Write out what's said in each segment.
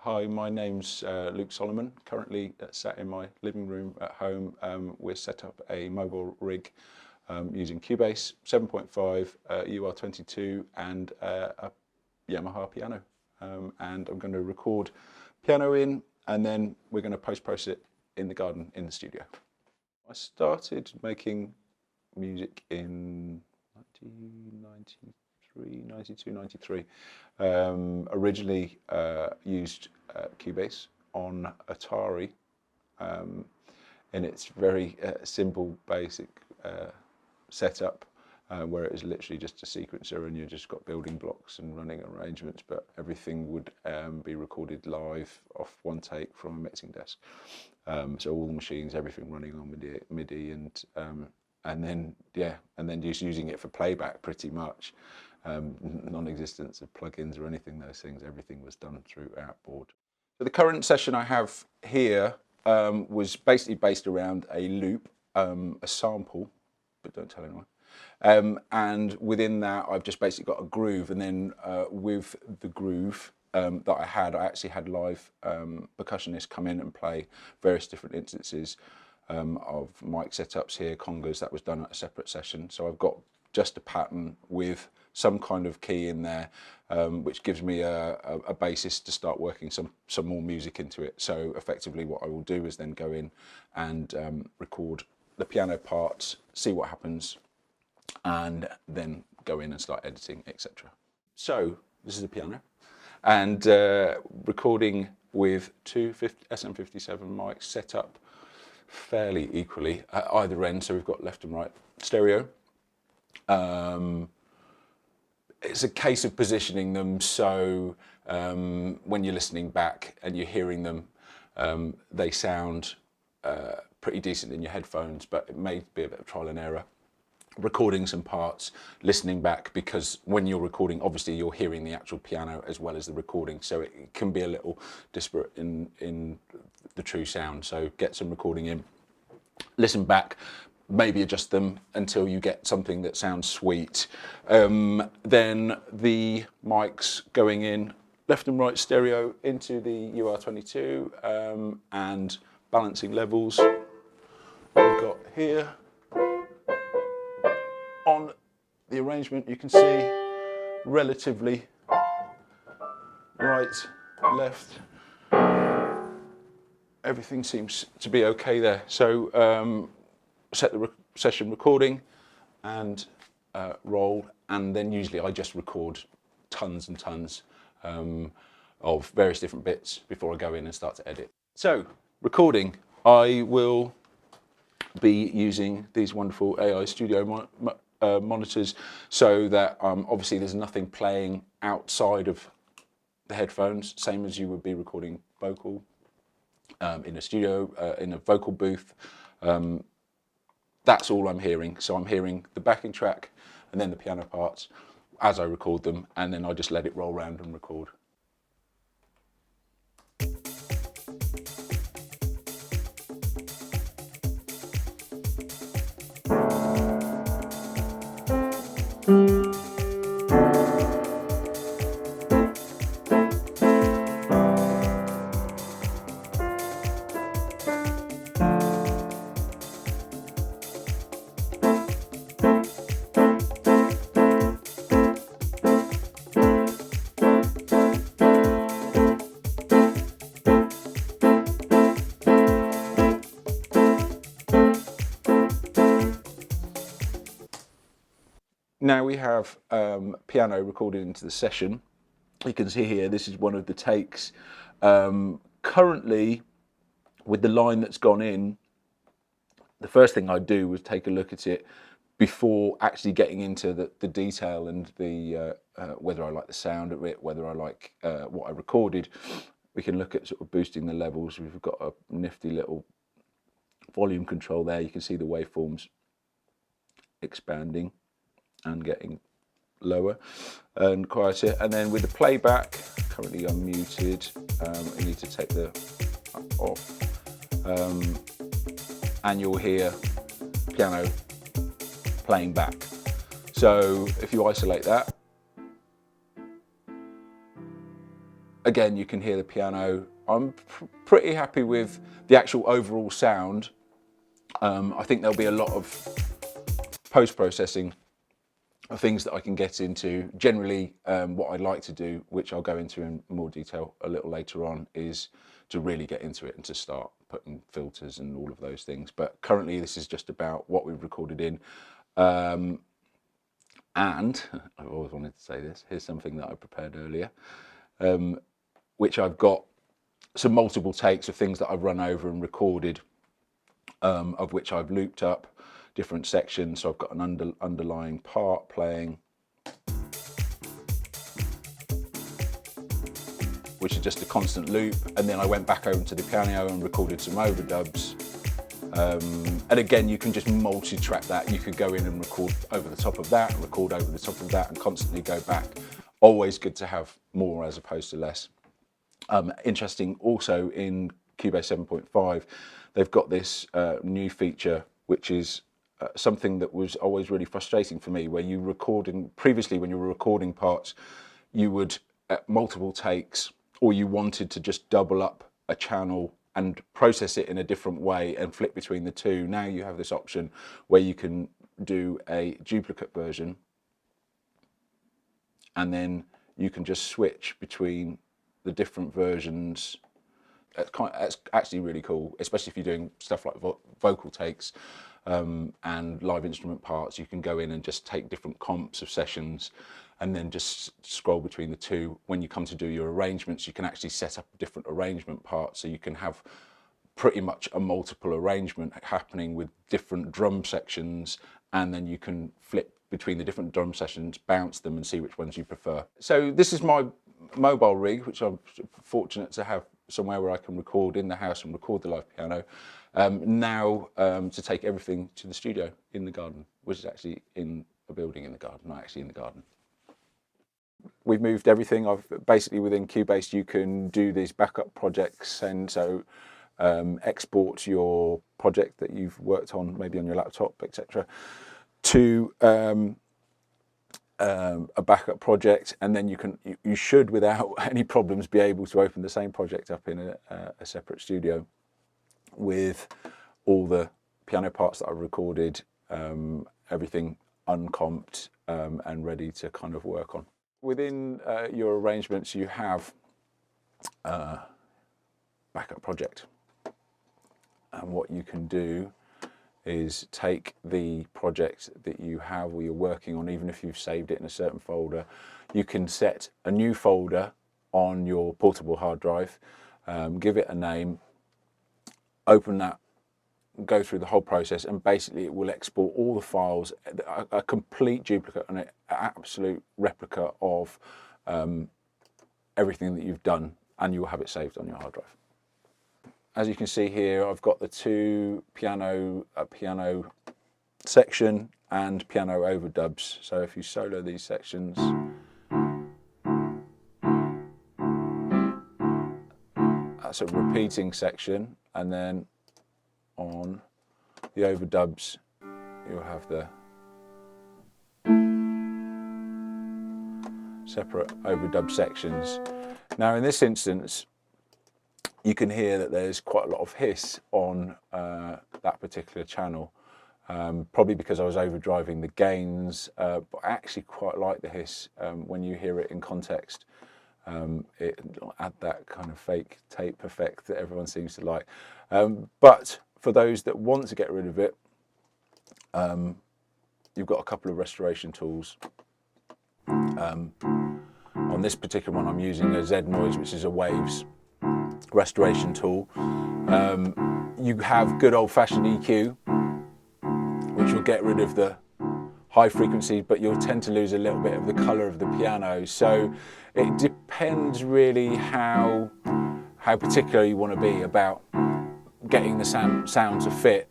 Hi, my name's Luke Solomon, currently sat in my living room at home. We're set up a mobile rig using Cubase 7.5, UR22 and a Yamaha piano. And I'm going to record piano in, and then we're going to post-process it in the garden in the studio. I started making music in 1993, 92, 93. Originally used Cubase on Atari in its very simple, basic setup, where it was literally just a sequencer and you just got building blocks and running arrangements, but everything would be recorded live off one take from a mixing desk. So all the machines, everything running on MIDI and then just using it for playback pretty much. Non-existence of plugins or anything, those things, everything was done through outboard. So the current session I have here was basically based around a loop, a sample, but don't tell anyone. And within that, I've just basically got a groove, and then with the groove that I actually had live percussionists come in and play various different instances of mic setups here, congas. That was done at a separate session. So I've got just a pattern with some kind of key in there, which gives me a basis to start working some more music into it. So effectively what I will do is then go in and record the piano parts, see what happens, and then go in and start editing, etc. So this is the piano, and recording with two SM57 mics set up fairly equally at either end. So we've got left and right stereo. It's a case of positioning them so when you're listening back and you're hearing them, they sound pretty decent in your headphones, but it may be a bit of trial and error. Recording some parts, listening back, because when you're recording, obviously you're hearing the actual piano as well as the recording, so it can be a little disparate in the true sound. So get some recording in, listen back, maybe adjust them until you get something that sounds sweet. Then the mics going in left and right stereo into the UR22 and balancing levels. What we've got here on the arrangement, you can see relatively right, left, everything seems to be okay there. So set the session recording and roll, and then usually I just record tons and tons of various different bits before I go in and start to edit. So recording, I will be using these wonderful AI Studio monitors, so that obviously there's nothing playing outside of the headphones, same as you would be recording vocal in a studio, in a vocal booth. That's all I'm hearing. So I'm hearing the backing track and then the piano parts as I record them, and then I just let it roll around and record. Now we have piano recorded into the session. You can see here, this is one of the takes. Currently, with the line that's gone in, the first thing I do was take a look at it before actually getting into the detail and the whether I like the sound of it, whether I like what I recorded. We can look at sort of boosting the levels. We've got a nifty little volume control there. You can see the waveforms expanding and getting lower and quieter. And then with the playback, currently I'm muted. I need to take the off, and you'll hear piano playing back. So if you isolate that, again, you can hear the piano. I'm pretty happy with the actual overall sound. I think there'll be a lot of post-processing of things that I can get into. Generally, what I'd like to do, which I'll go into in more detail a little later on, is to really get into it and to start putting filters and all of those things. But currently this is just about what we've recorded in. And I've always wanted to say this, here's something that I prepared earlier, which I've got some multiple takes of things that I've run over and recorded, of which I've looped up different sections. So I've got an underlying part playing, which is just a constant loop. And then I went back over to the piano and recorded some overdubs. And again, you can just multi-track that. You could go in and record over the top of that, record over the top of that, and constantly go back. Always good to have more as opposed to less. Interesting also in Cubase 7.5, they've got this new feature, which is something that was always really frustrating for me, where previously when you were recording parts, you would, at multiple takes, or you wanted to just double up a channel and process it in a different way and flip between the two. Now you have this option where you can do a duplicate version, and then you can just switch between the different versions. That's actually really cool, especially if you're doing stuff like vocal takes and live instrument parts. You can go in and just take different comps of sessions and then just scroll between the two. When you come to do your arrangements, you can actually set up different arrangement parts, so you can have pretty much a multiple arrangement happening with different drum sections, and then you can flip between the different drum sessions, bounce them, and see which ones you prefer. So this is my mobile rig, which I'm fortunate to have somewhere where I can record in the house and record the live piano. Now to take everything to the studio in the garden, which is actually in a building in the garden, not actually in the garden. We've moved everything. Basically within Cubase you can do these backup projects, and so export your project that you've worked on, maybe on your laptop, etc., to a backup project, and then you should without any problems be able to open the same project up in a separate studio with all the piano parts that I've recorded, everything uncomped and ready to kind of work on. Within your arrangements you have a backup project, and what you can do is take the project that you have or you're working on, even if you've saved it in a certain folder, you can set a new folder on your portable hard drive, give it a name, open that, go through the whole process, and basically it will export all the files, a complete duplicate and an absolute replica of everything that you've done, and you will have it saved on your hard drive. As you can see here, I've got the two piano section and piano overdubs. So if you solo these sections, that's a repeating section, and then on the overdubs you'll have the separate overdub sections. Now in this instance you can hear that there's quite a lot of hiss on that particular channel, probably because I was overdriving the gains, but I actually quite like the hiss when you hear it in context. It add that kind of fake tape effect that everyone seems to like. But for those that want to get rid of it, you've got a couple of restoration tools. On this particular one I'm using a Z Noise, which is a Waves restoration tool. You have good old-fashioned EQ, which will get rid of the high frequencies, but you'll tend to lose a little bit of the colour of the piano. So it depends really how particular you want to be about getting the sound to fit.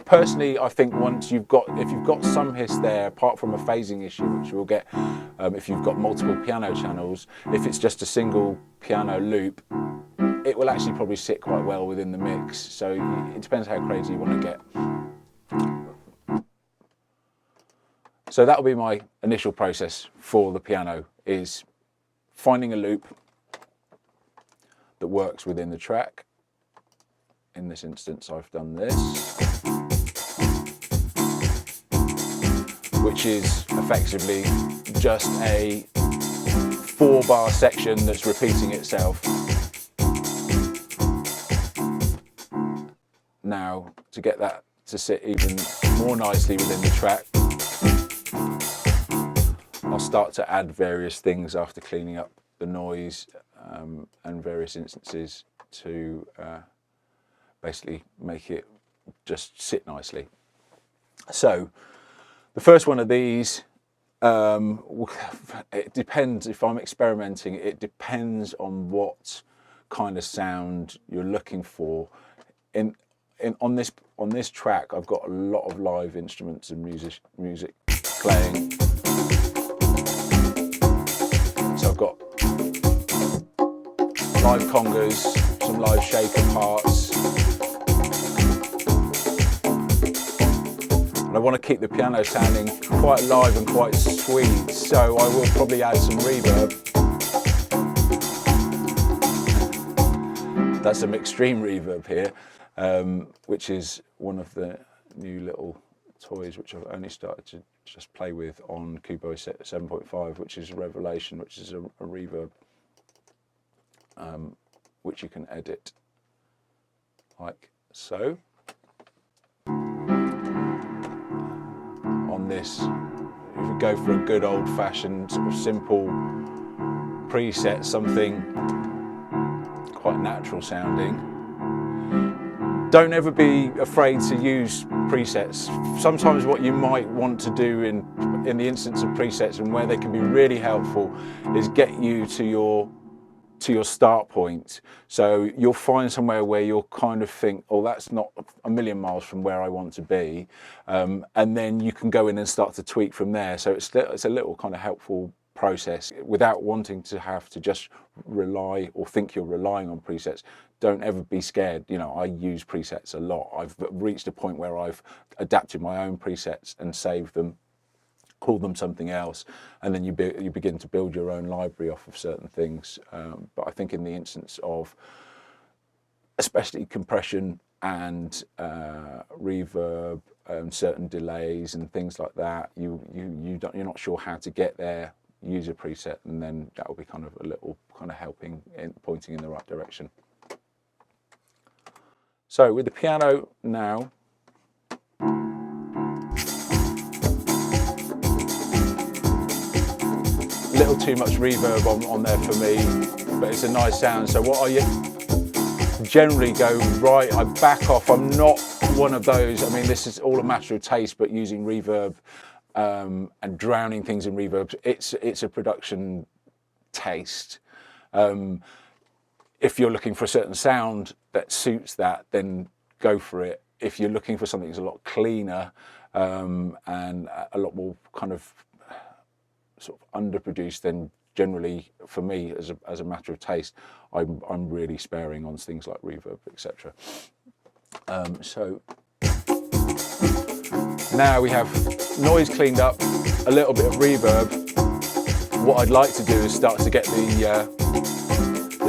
Personally, I think if you've got some hiss there, apart from a phasing issue, which you'll get if you've got multiple piano channels, if it's just a single piano loop, it will actually probably sit quite well within the mix. So it depends how crazy you want to get. So that'll be my initial process for the piano, is finding a loop, that works within the track. In this instance, I've done this, which is effectively just a 4-bar section that's repeating itself. Now, to get that to sit even more nicely within the track, I'll start to add various things after cleaning up the noise and various instances to basically make it just sit nicely. So the first one of these, it depends. If I'm experimenting, it depends on what kind of sound you're looking for. On this track, I've got a lot of live instruments and music playing. So I've got live congas, some live shaker parts. And I want to keep the piano sounding quite live and quite sweet, so I will probably add some reverb. That's some extreme reverb here, which is one of the new little toys which I've only started to just play with on Cubase 7.5, which is a Revelation, which is a reverb which you can edit like so. On this, if you go for a good old-fashioned sort of simple preset, something quite natural sounding, don't ever be afraid to use presets. Sometimes what you might want to do in the instance of presets, and where they can be really helpful, is get you to your start point. So you'll find somewhere where you'll kind of think, oh, that's not a million miles from where I want to be, and then you can go in and start to tweak from there. So it's a little kind of helpful process without wanting to have to just rely or think you're relying on presets. Don't ever be scared. You know, I use presets a lot. I've reached a point where I've adapted my own presets and saved them, call them something else, and then you begin to build your own library off of certain things. But I think in the instance of especially compression and reverb and certain delays and things like that, you're not sure how to get there, use a preset, and then that will be kind of a little kind of helping in pointing in the right direction. So with the piano now, a little too much reverb on there for me, but it's a nice sound. So what I generally go, right, I back off. I'm not one of those, I mean, this is all a matter of taste, but using reverb and drowning things in reverb, it's a production taste. If you're looking for a certain sound that suits that, then go for it. If you're looking for something that's a lot cleaner and a lot more kind of sort of underproduced, then generally, for me, as a matter of taste, I'm really sparing on things like reverb, etc. So now we have noise cleaned up, a little bit of reverb. What I'd like to do is start to get the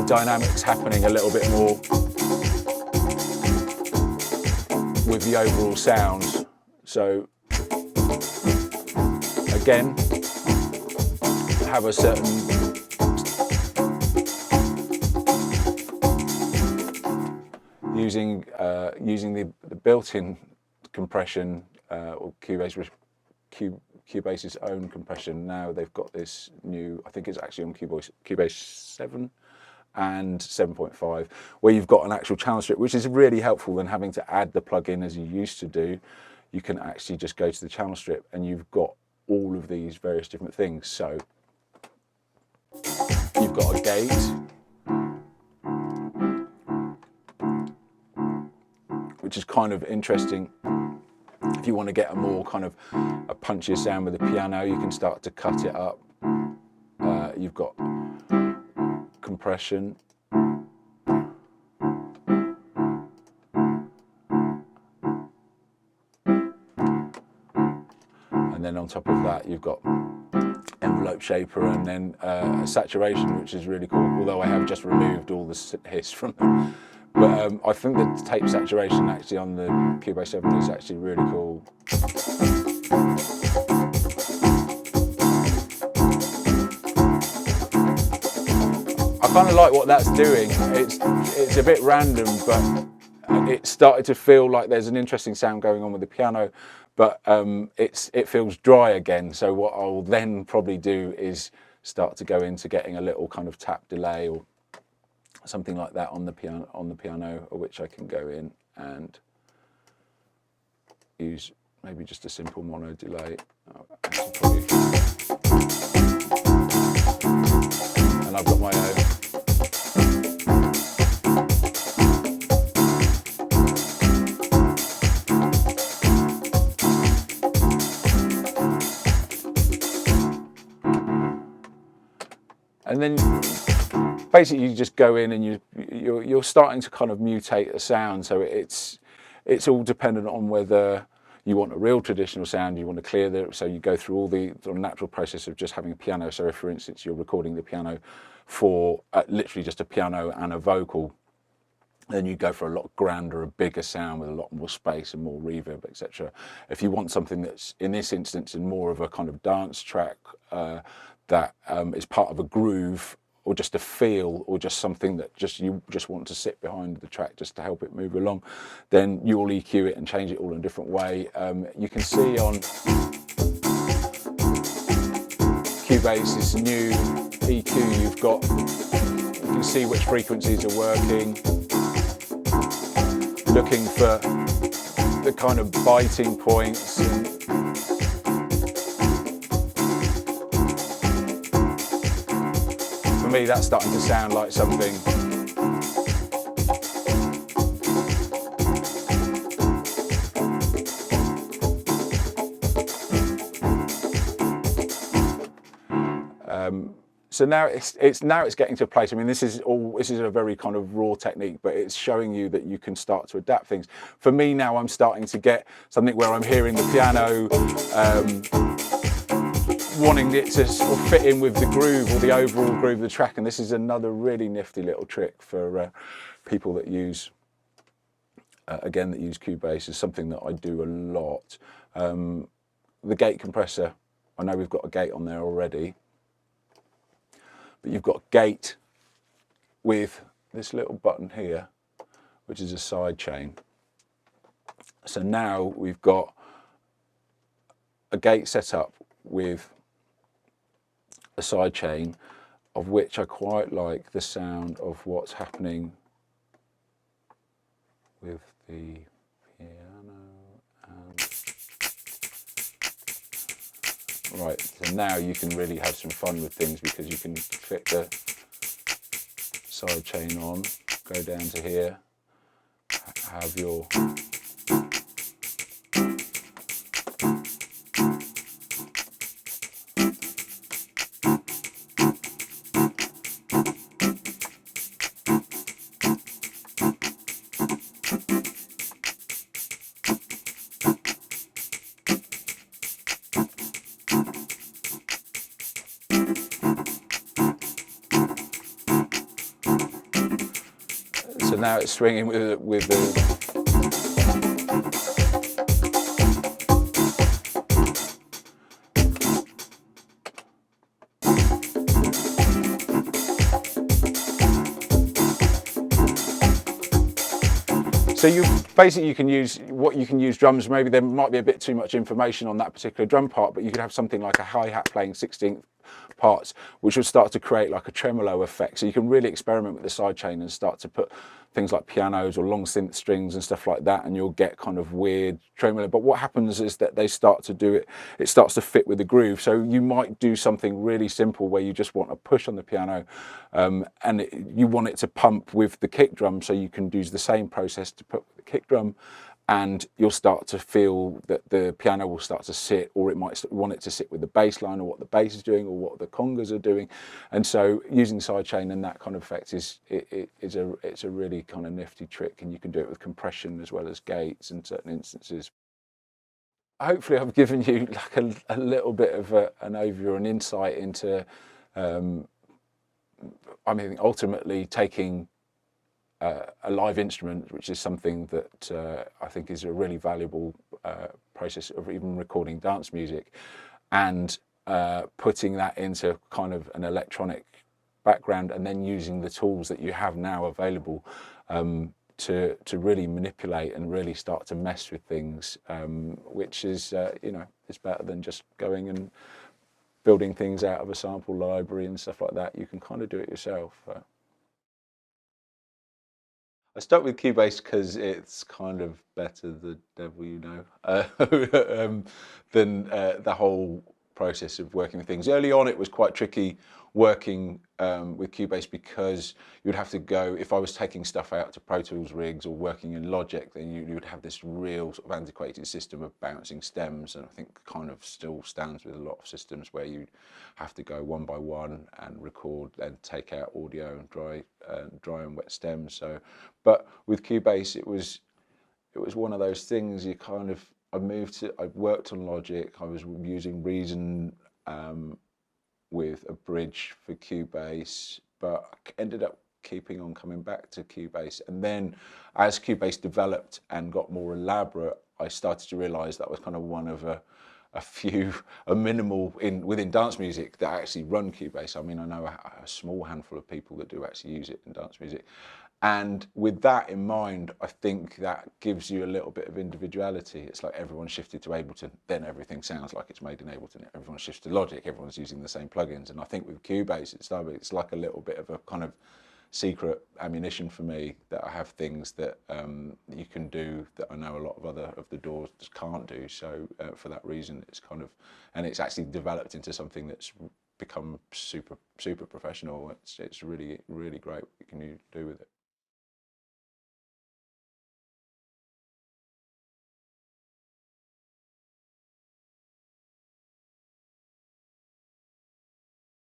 dynamics happening a little bit more with the overall sound. So again, have a certain using the built-in compression or Cubase's own compression. Now they've got this new, I think it's actually on Cubase 7 and 7.5, where you've got an actual channel strip, which is really helpful than having to add the plugin as you used to do. You can actually just go to the channel strip and you've got all of these various different things. So you've got a gate, which is kind of interesting. If you want to get a more kind of a punchier sound with the piano, you can start to cut it up. You've got compression. And then on top of that, you've got envelope shaper, and then a saturation, which is really cool, although I have just removed all the hiss from them. But I think the tape saturation actually on the Cubase 7 is actually really cool. I kind of like what that's doing. It's a bit random, but it started to feel like there's an interesting sound going on with the piano, but it feels dry again. So what I'll then probably do is start to go into getting a little kind of tap delay or something like that on the piano, which I can go in and use maybe just a simple mono delay. And I've got my own. And then basically you just go in and you're starting to kind of mutate a sound. So it's all dependent on whether you want a real traditional sound, you want to clear so you go through all the natural process of just having a piano. So if, for instance, you're recording the piano for literally just a piano and a vocal, then you go for a lot grander, a bigger sound with a lot more space and more reverb, etc. If you want something that's, in this instance, in more of a kind of dance track that is part of a groove, or just a feel, or just something that you just want to sit behind the track just to help it move along, then you'll EQ it and change it all in a different way. You can see on Cubase's new EQ, you can see which frequencies are working, looking for the kind of biting points. For me, that's starting to sound like something. So now it's getting to a place. I mean, this is a very kind of raw technique, but it's showing you that you can start to adapt things. For me now, I'm starting to get something where I'm hearing the piano, wanting it to sort of fit in with the groove or the overall groove of the track. And this is another really nifty little trick for people that use, again, that use Cubase. Is something that I do a lot. The gate compressor, I know we've got a gate on there already, but you've got gate with this little button here, which is a side chain. So now we've got a gate set up with a side chain, of which I quite like the sound of what's happening with the piano. Right, so now you can really have some fun with things, because you can fit the side chain on, go down to here, have your so now it's swinging with the so you can use drums. Maybe there might be a bit too much information on that particular drum part, but you could have something like a hi-hat playing 16th parts, which would start to create like a tremolo effect. So you can really experiment with the sidechain and start to put things like pianos or long synth strings and stuff like that, and you'll get kind of weird tremolo. But what happens is that they start to do it starts to fit with the groove. So you might do something really simple where you just want a push on the piano, and you want it to pump with the kick drum, so you can use the same process to put with the kick drum, and you'll start to feel that the piano will start to sit, or it might want it to sit with the bass line, or what the bass is doing, or what the congas are doing. And so using sidechain and that kind of effect it's a really kind of nifty trick, and you can do it with compression as well as gates in certain instances. hopefully I've given you like a little bit of an overview, an insight into, I mean, ultimately taking a live instrument, which is something that I think is a really valuable process of even recording dance music, and putting that into kind of an electronic background, and then using the tools that you have now available to really manipulate and really start to mess with things, which is, you know, it's better than just going and building things out of a sample library and stuff like that. You can kind of do it yourself. I stuck with Cubase because it's kind of better, the devil you know, than the whole process of working with things. Early on, it was quite tricky working with Cubase because you'd have to go, if I was taking stuff out to Pro Tools rigs or working in Logic, then you would have this real sort of antiquated system of bouncing stems, and I think kind of still stands with a lot of systems where you have to go one by one and record, then take out audio and dry and wet stems. So, but with Cubase, it was one of those things. You kind of, I worked on Logic. I was using Reason with a bridge for Cubase, but I ended up keeping on coming back to Cubase. And then as Cubase developed and got more elaborate, I started to realize that was kind of one of a minimal within dance music that actually run Cubase. I mean, I know a small handful of people that do actually use it in dance music. And with that in mind, I think that gives you a little bit of individuality. It's like everyone shifted to Ableton, then everything sounds like it's made in Ableton. Everyone shifts to Logic, everyone's using the same plugins. And I think with Cubase at Steinberg, it's like a little bit of a kind of secret ammunition for me, that I have things that you can do that I know a lot of other of the DAWs just can't do. So for that reason, it's kind of, and it's actually developed into something that's become super professional. It's really great what you can do with it.